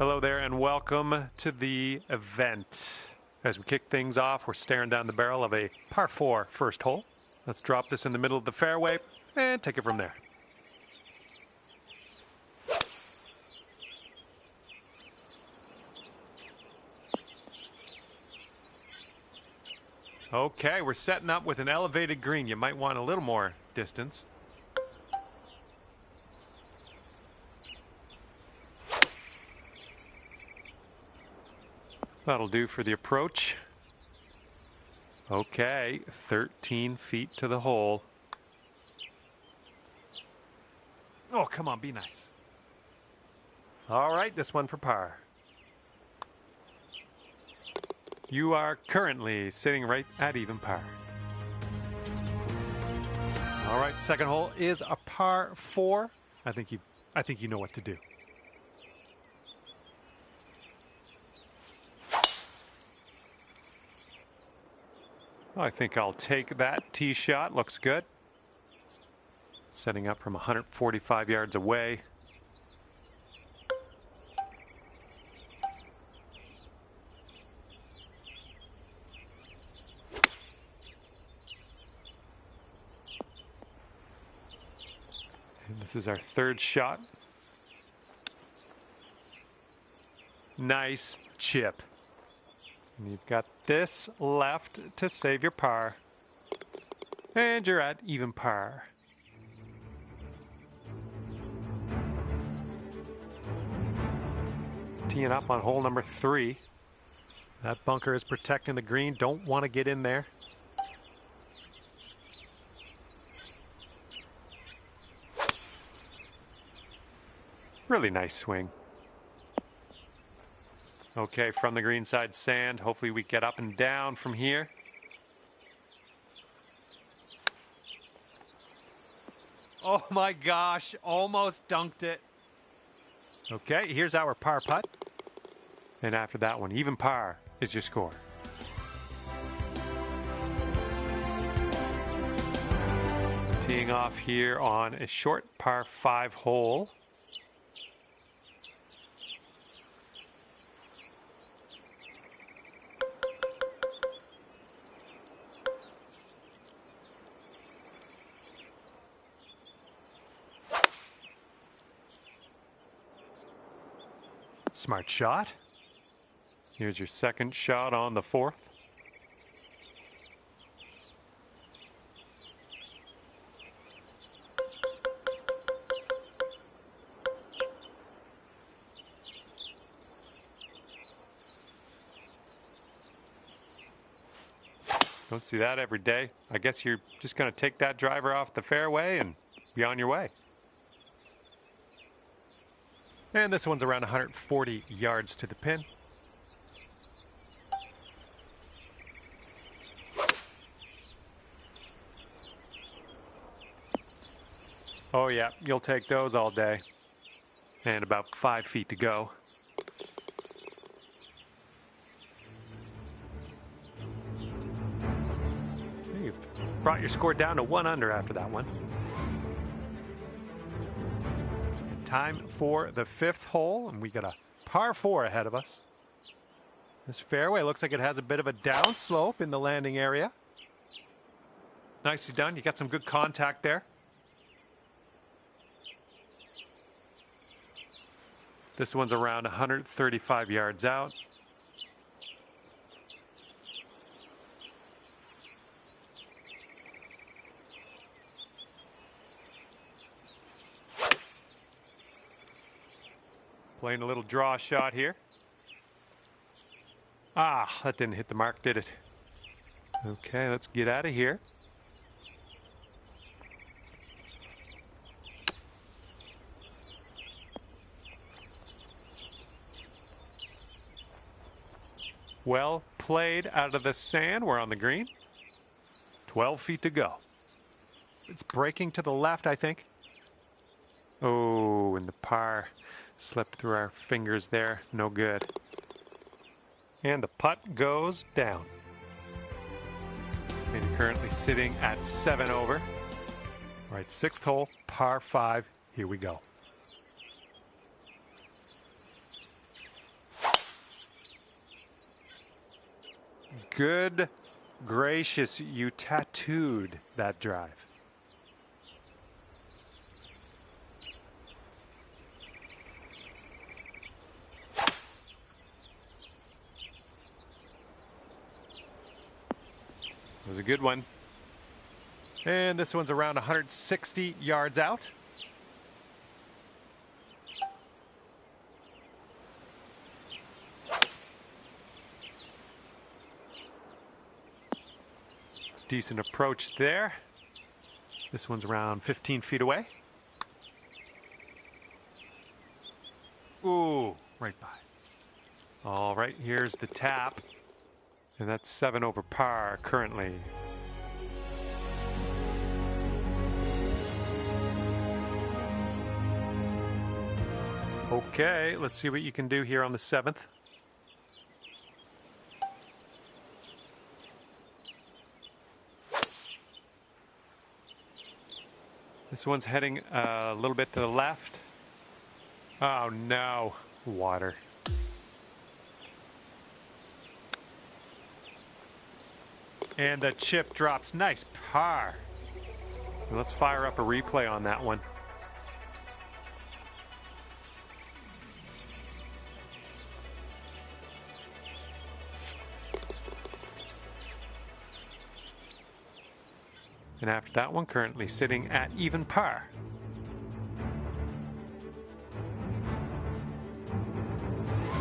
Hello there and welcome to the event. As we kick things off, we're staring down the barrel of a par 4 first hole. Let's drop this in the middle of the fairway and take it from there. Okay, we're setting up with an elevated green. You might want a little more distance. That'll do for the approach. Okay, 13 feet to the hole. Oh, come on, be nice. All right, this one for par. You are currently sitting right at even par. All right, second hole is a par 4. I think you know what to do. I think I'll take that tee shot. Looks good. Setting up from 145 yards away. And this is our third shot. Nice chip. And you've got this left to save your par. And you're at even par. Teeing up on hole number 3. That bunker is protecting the green. Don't want to get in there. Really nice swing. Okay, from the green side sand. Hopefully we get up and down from here. Oh my gosh, almost dunked it. Okay, here's our par putt. And after that one, even par is your score. Teeing off here on a short par 5 hole. Smart shot. Here's your second shot on the 4th. Don't see that every day. I guess you're just going to take that driver off the fairway and be on your way. And this one's around 140 yards to the pin. Oh yeah, you'll take those all day. And about 5 feet to go. You've brought your score down to 1 under after that one. Time for the 5th hole, and we got a par 4 ahead of us. This fairway looks like it has a bit of a downslope in the landing area. Nicely done. You got some good contact there. This one's around 135 yards out. Playing a little draw shot here. Ah, that didn't hit the mark, did it? Okay, let's get out of here. Well played out of the sand. We're on the green. 12 feet to go. It's breaking to the left, I think. Oh, and the par slipped through our fingers there. No good. And the putt goes down. And you're currently sitting at 7 over. All right, 6th hole, par 5. Here we go. Good gracious, you tattooed that drive. It was a good one. And this one's around 160 yards out. Decent approach there. This one's around 15 feet away. Ooh, right by. All right, here's the tap. And that's 7 over par currently. Okay, let's see what you can do here on the 7th. This one's heading a little bit to the left. Oh no, water. And the chip drops. Nice par. Let's fire up a replay on that one. And after that one, currently sitting at even par.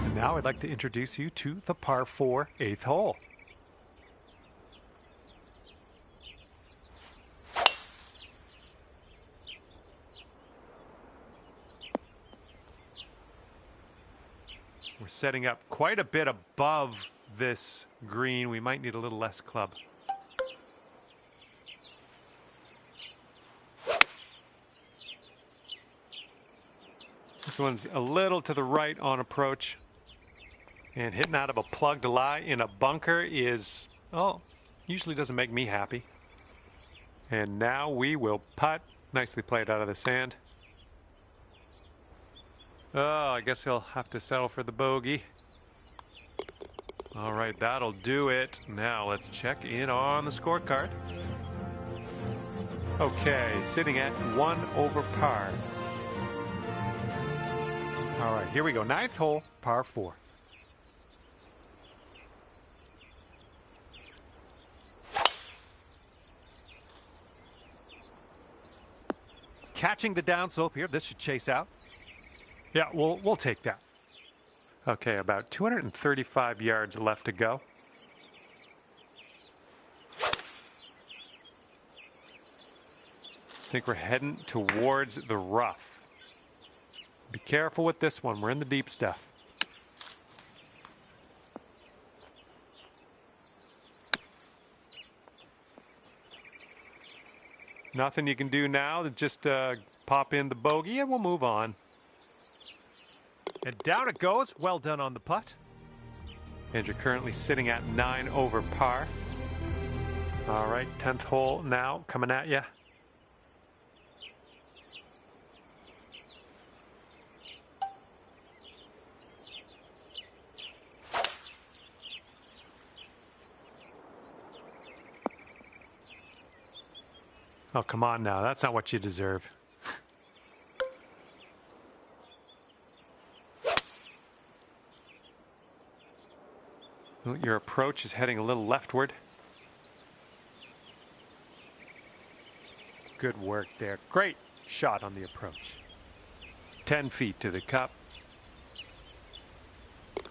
And now I'd like to introduce you to the par 4 8th hole. We're setting up quite a bit above this green. We might need a little less club. This one's a little to the right on approach. And hitting out of a plugged lie in a bunker is, oh, usually doesn't make me happy. And now we will putt. Nicely played out of the sand. Oh, I guess he'll have to settle for the bogey. All right, that'll do it. Now let's check in on the scorecard. Okay, sitting at 1 over par. All right, here we go. 9th hole, par 4. Catching the downslope here. This should chase out. Yeah, we'll take that. Okay, about 235 yards left to go. I think we're heading towards the rough. Be careful with this one. We're in the deep stuff. Nothing you can do now to just pop in the bogey and we'll move on. And down it goes. Well done on the putt. And you're currently sitting at 9 over par. All right, 10th hole now coming at you. Oh, come on now. That's not what you deserve. Well, your approach is heading a little leftward. Good work there. Great shot on the approach. 10 feet to the cup.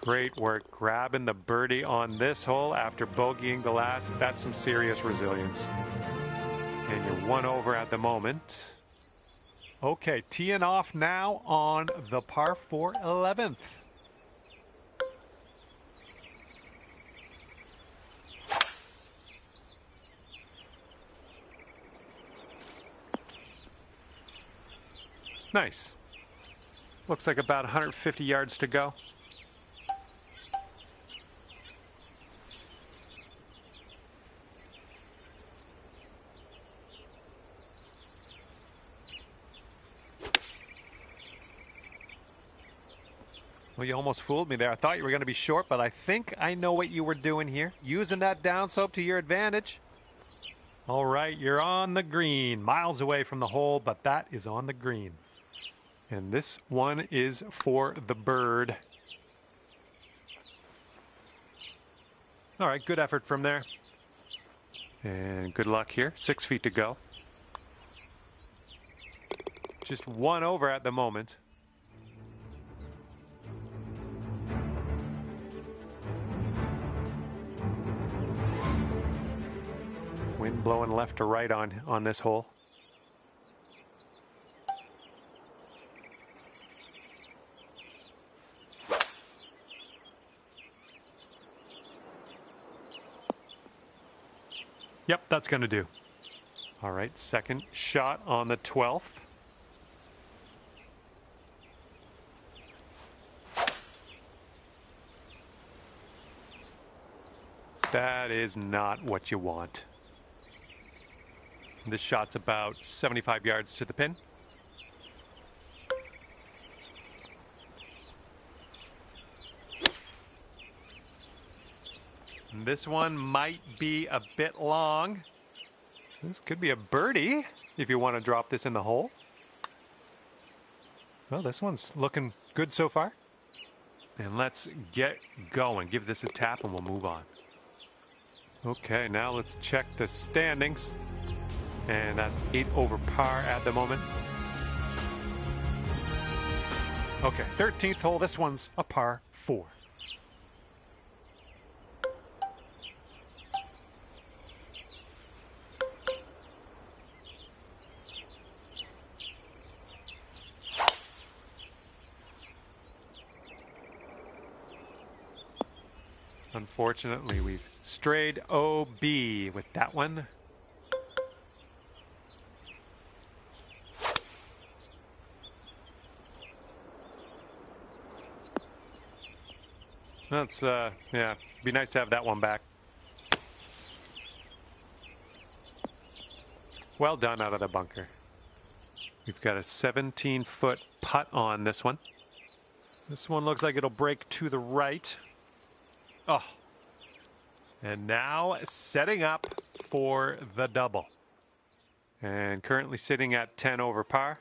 Great work grabbing the birdie on this hole after bogeying the last. That's some serious resilience. And you're 1 over at the moment. Okay, teeing off now on the par 4 11th. Nice. Looks like about 150 yards to go. Well, you almost fooled me there. I thought you were going to be short, but I think I know what you were doing here. Using that downslope to your advantage. All right, you're on the green. Miles away from the hole, but that is on the green. And this one is for the bird. All right, good effort from there. And good luck here. 6 feet to go. Just one over at the moment. Wind blowing left to right on this hole. Yep, that's going to do. All right, second shot on the 12th. That is not what you want. This shot's about 75 yards to the pin. And this one might be a bit long. This could be a birdie if you want to drop this in the hole. Well, this one's looking good so far. And let's get going. Give this a tap and we'll move on. Okay, now let's check the standings. And that's 8 over par at the moment. Okay, 13th hole. This one's a par 4. Unfortunately, we've strayed OB with that one. That's, yeah, be nice to have that one back. Well done out of the bunker. We've got a 17-foot putt on this one. This one looks like it'll break to the right. Oh. And now setting up for the double. And currently sitting at 10 over par.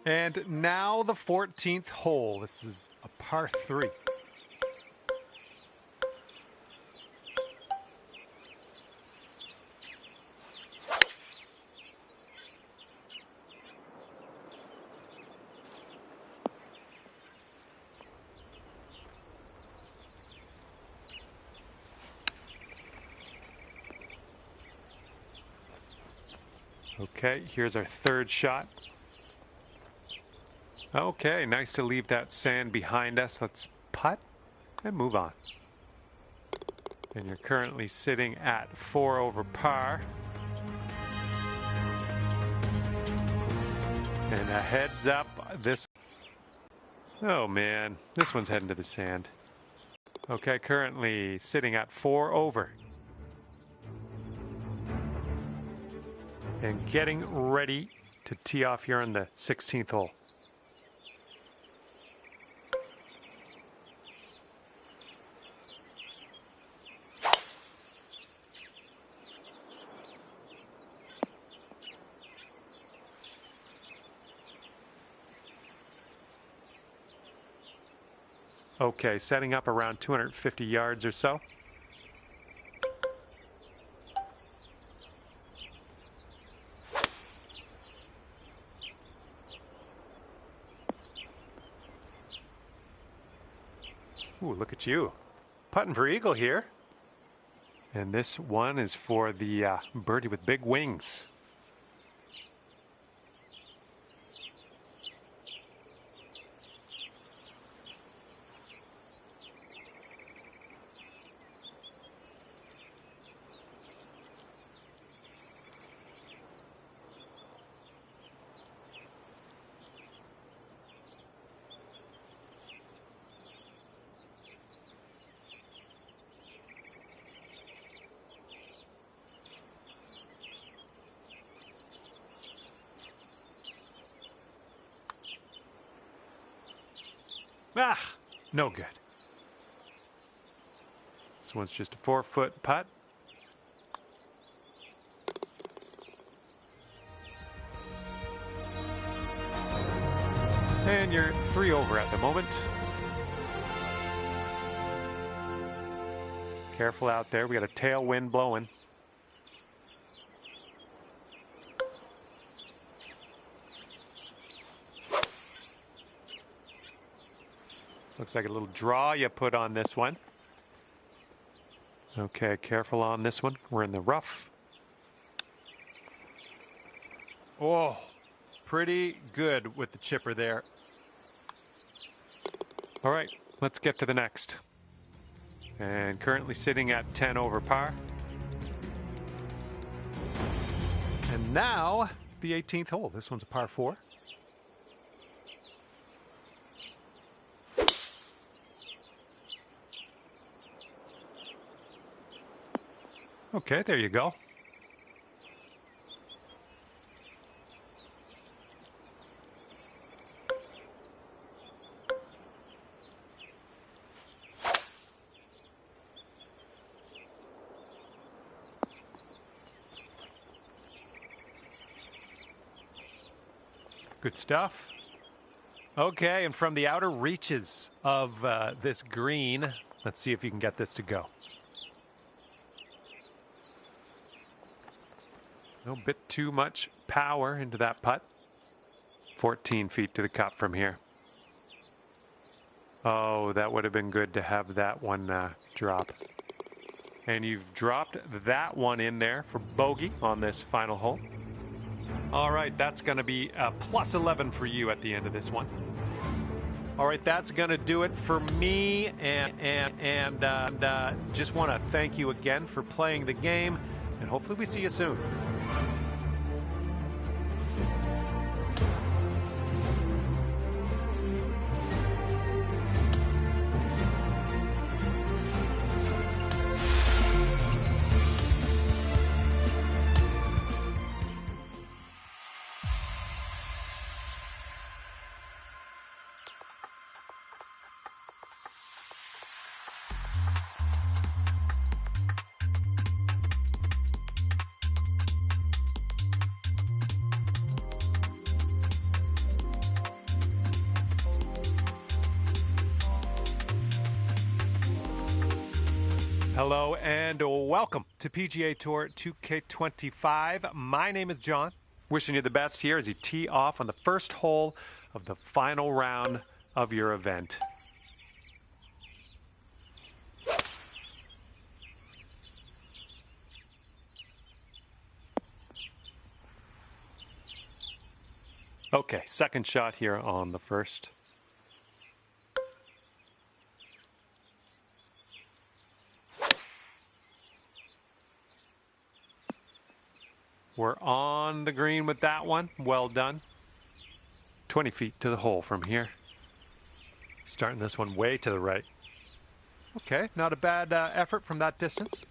And now the 14th hole. This is a par 3. Okay, here's our third shot. Okay, nice to leave that sand behind us. Let's putt and move on. And you're currently sitting at 4 over par. And a heads up, this... Oh man, this one's heading to the sand. Okay, currently sitting at 4 over. And getting ready to tee off here on the 16th hole. Okay, setting up around 250 yards or so. Ooh, look at you. Putting for eagle here. And this one is for the birdie with big wings. Ah, no good. This one's just a 4-foot putt. And you're 3 over at the moment. Careful out there. We got a tailwind blowing. Looks like a little draw you put on this one. Okay, careful on this one. We're in the rough. Oh, pretty good with the chipper there. All right, let's get to the next. And currently sitting at 10 over par. And now the 18th hole. This one's a par 4. Okay, there you go. Good stuff. Okay, and from the outer reaches of this green, let's see if you can get this to go. A bit too much power into that putt. 14 feet to the cup from here. Oh, that would have been good to have that one drop. And you've dropped that one in there for bogey on this final hole. All right, that's going to be a plus 11 for you at the end of this one. All right, that's going to do it for me. And just want to thank you again for playing the game. And hopefully we see you soon. Hello and welcome to PGA Tour 2K25. My name is John. Wishing you the best here as you tee off on the first hole of the final round of your event. Okay, second shot here on the first. We're on the green with that one. Well done. 20 feet to the hole from here. Starting this one way to the right. Okay, not a bad effort from that distance.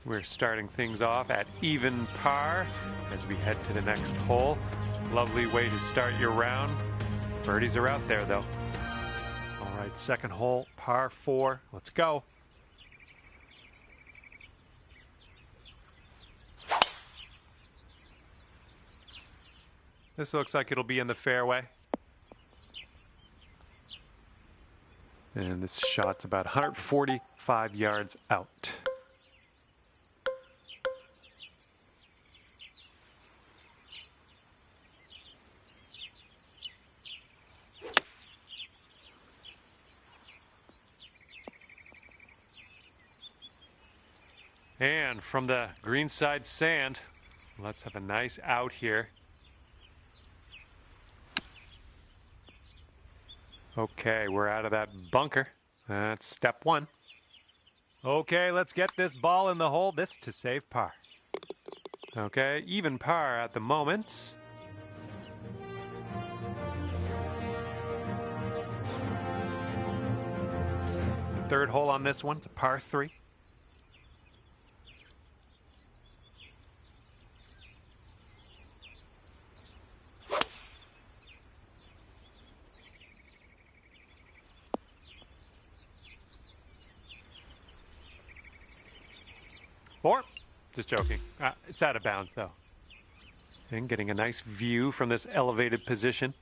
We're starting things off at even par as we head to the next hole. Lovely way to start your round. Birdies are out there though. All right, second hole, par 4. Let's go. This looks like it'll be in the fairway. And this shot's about 145 yards out. And from the greenside sand, let's have a nice out here. Okay, we're out of that bunker. That's step 1. Okay, let's get this ball in the hole. This to save par. Okay, even par at the moment. The third hole on this one, it's a par 3. 4. Just joking. It's out of bounds, though. And getting a nice view from this elevated position.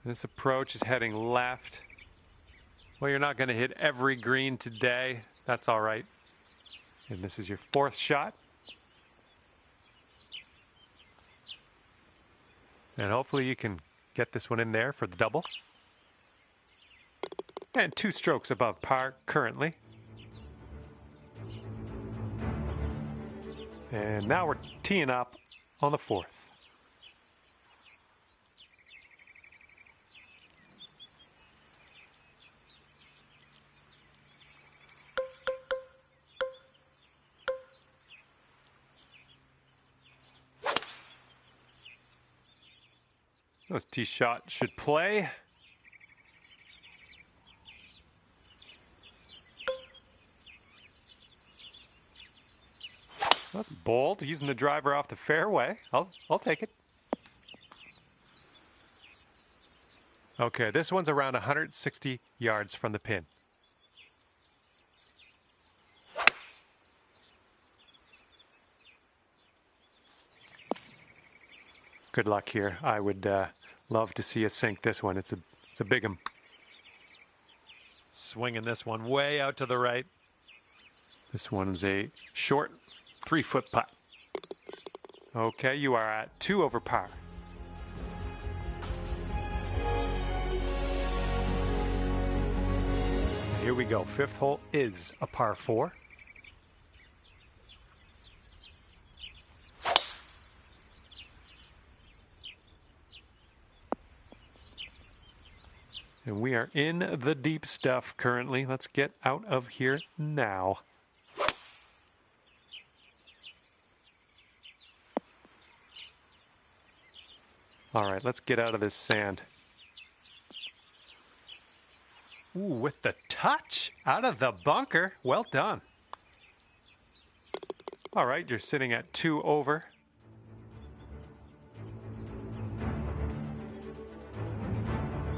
This approach is heading left. Well, you're not going to hit every green today. That's all right. And this is your 4th shot. And hopefully you can get this one in there for the double. And 2 strokes above par currently. And now we're teeing up on the 4th. This tee shot should play. That's bold, using the driver off the fairway. I'll take it. Okay, this one's around 160 yards from the pin. Good luck here. I would love to see us sink this one. It's a big one. Swinging this one way out to the right. This one's a short 3-foot putt. Okay, you are at 2 over par. Here we go. 5th hole is a par 4. And we are in the deep stuff currently. Let's get out of here now. All right, let's get out of this sand. Ooh, with the touch out of the bunker. Well done. All right, you're sitting at 2 over.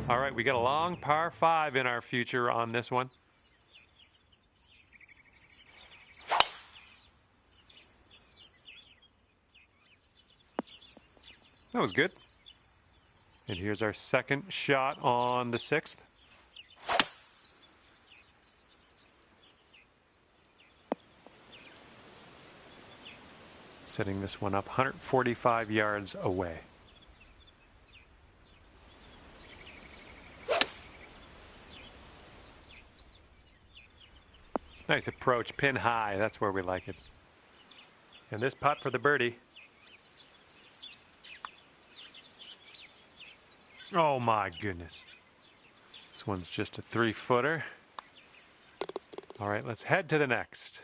All right, we got a long par 5 in our future on this one. That was good. And here's our 2nd shot on the 6th. Setting this one up 145 yards away. Nice approach, pin high. That's where we like it. And this putt for the birdie. Oh my goodness. This one's just a 3-footer. All right, let's head to the next.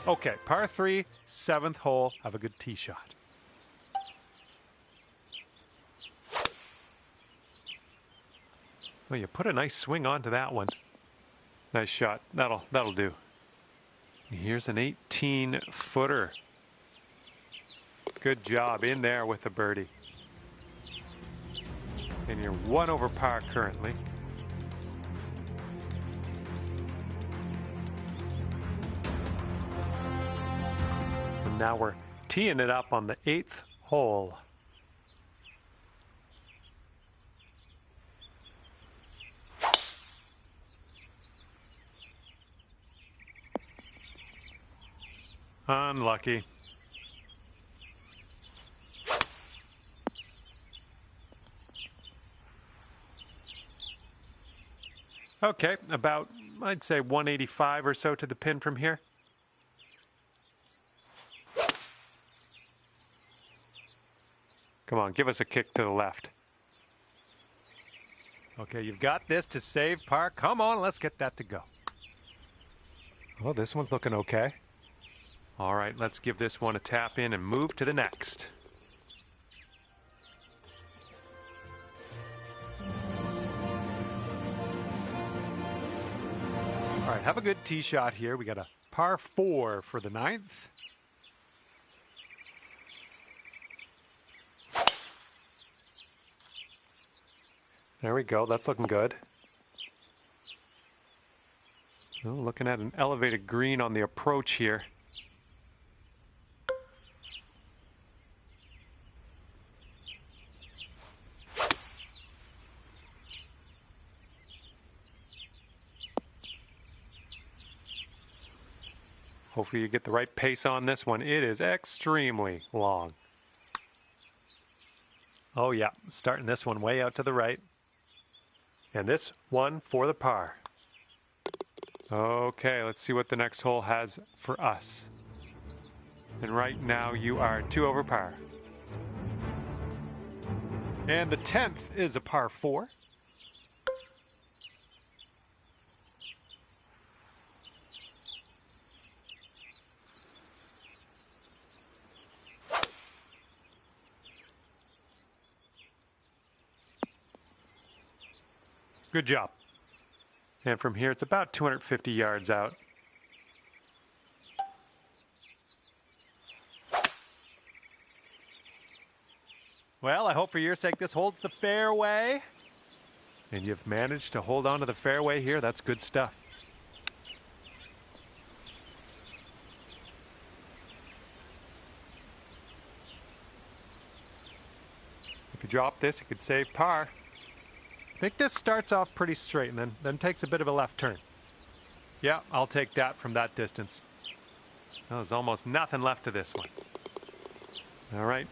Okay, par 3, 7th hole. Have a good tee shot. Well, you put a nice swing onto that one. Nice shot. That'll do. Here's an 18-footer. Good job in there with the birdie. And you're 1 over par currently. And now we're teeing it up on the 8th hole. Unlucky. Okay, about, I'd say 185 or so to the pin from here. Come on, give us a kick to the left. Okay, you've got this to save par. Come on, let's get that to go. Oh, this one's looking okay. All right, let's give this one a tap in and move to the next. All right, have a good tee shot here. We got a par 4 for the 9th. There we go. That's looking good. Oh, looking at an elevated green on the approach here. Hopefully you get the right pace on this one. It is extremely long. Oh yeah, starting this one way out to the right. And this one for the par. Okay, let's see what the next hole has for us. And right now you are 2 over par. And the 10th is a par 4. Good job. And from here, it's about 250 yards out. Well, I hope for your sake this holds the fairway. And you've managed to hold on to the fairway here. That's good stuff. If you drop this, you could save par. I think this starts off pretty straight and then takes a bit of a left turn. Yeah, I'll take that from that distance. Well, there's almost nothing left to this one. All right.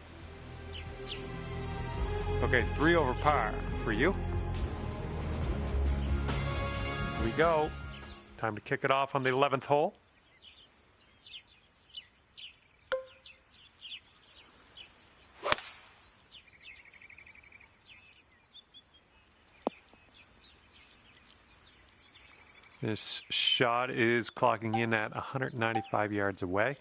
Okay, 3 over par for you. Here we go. Time to kick it off on the 11th hole. This shot is clocking in at 195 yards away.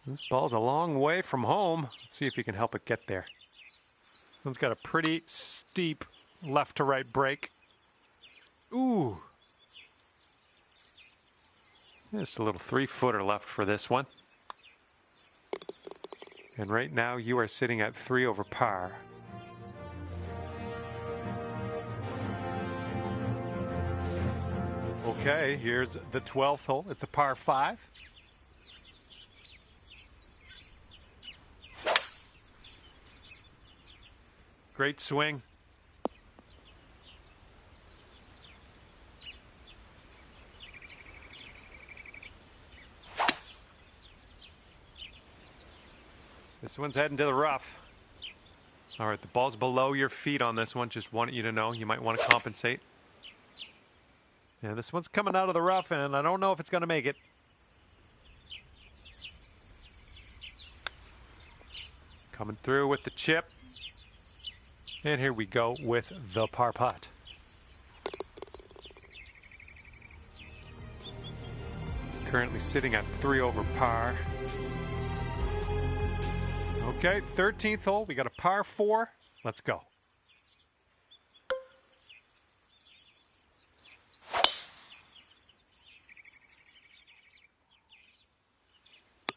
This ball's a long way from home. Let's see if he can help it get there. This one's got a pretty steep left to right break. Ooh. Just a little 3-footer left for this one. And right now you are sitting at 3 over par. Okay, here's the 12th hole. It's a par 5. Great swing. This one's heading to the rough. All right, the ball's below your feet on this one. Just wanted you to know you might want to compensate. Yeah, this one's coming out of the rough, and I don't know if it's going to make it. Coming through with the chip. And here we go with the par putt. Currently sitting at 3 over par. Okay, 13th hole. We got a par 4. Let's go.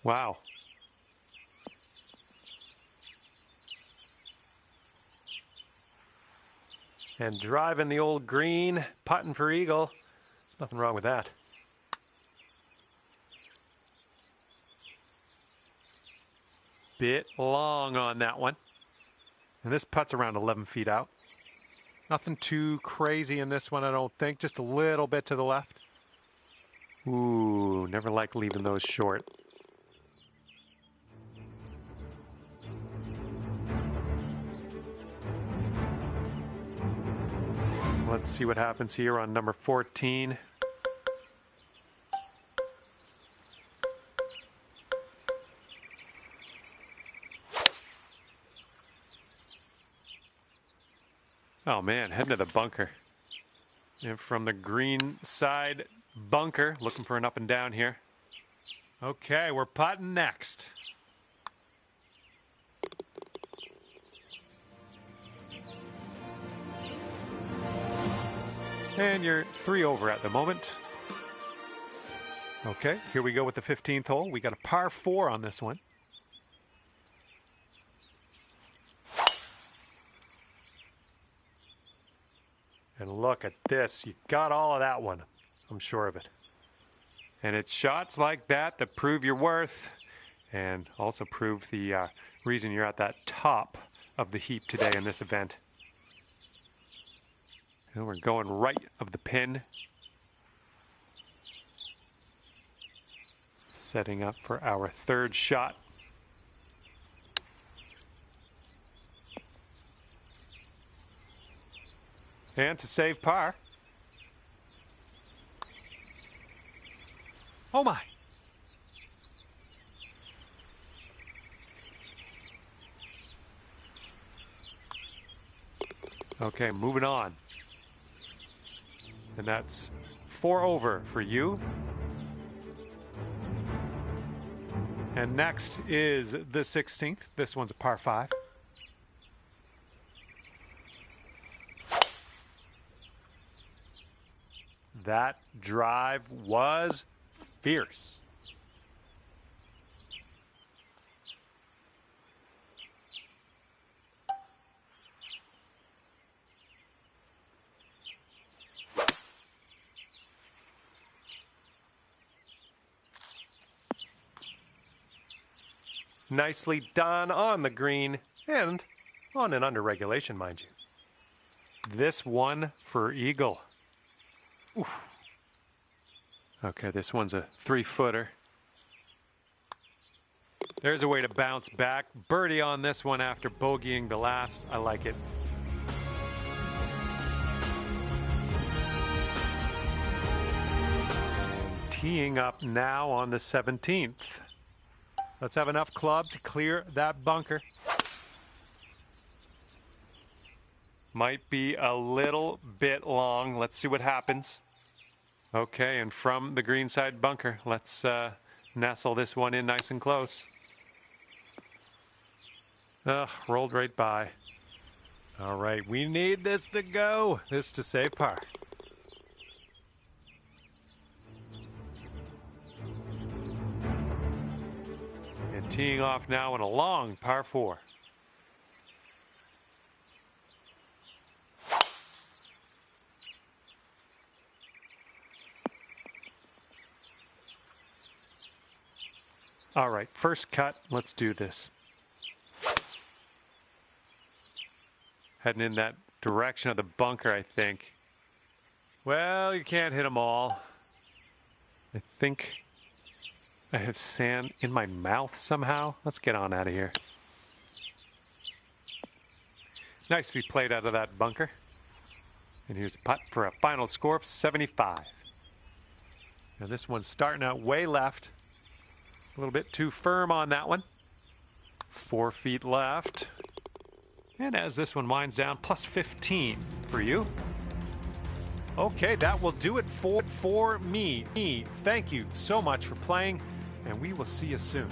Wow. And driving the old green, putting for eagle. Nothing wrong with that. Bit long on that one. And this putt's around 11 feet out. Nothing too crazy in this one, I don't think. Just a little bit to the left. Ooh, never like leaving those short. Let's see what happens here on number 14. Oh man, heading to the bunker. And from the green side bunker, looking for an up and down here. Okay, we're putting next. And you're 3 over at the moment. Okay, here we go with the 15th hole. We got a par 4 on this one. And look at this. You got all of that one. I'm sure of it. And it's shots like that that prove your worth and also prove the reason you're at that top of the heap today in this event. And we're going right of the pin. Setting up for our third shot. And to save par. Oh my! Okay, moving on. And that's 4 over for you. And next is the 16th. This one's a par 5. That drive was fierce. Nicely done on the green and on and under regulation, mind you. This one for eagle. Oof. Okay, this one's a 3-footer. There's a way to bounce back. Birdie on this one after bogeying the last. I like it. Teeing up now on the 17th. Let's have enough club to clear that bunker. Might be a little bit long. Let's see what happens. Okay, and from the greenside bunker, let's nestle this one in nice and close. Rolled right by. All right, we need this to go. This to save par. And teeing off now in a long par 4. All right, first cut, let's do this. Heading in that direction of the bunker, I think. Well, you can't hit them all. I think I have sand in my mouth somehow. Let's get on out of here. Nicely played out of that bunker. And here's a putt for a final score of 75. Now this one's starting out way left. A little bit too firm on that one. 4 feet left. And as this one winds down, plus 15 for you. Okay, that will do it for me. Thank you so much for playing, and we will see you soon.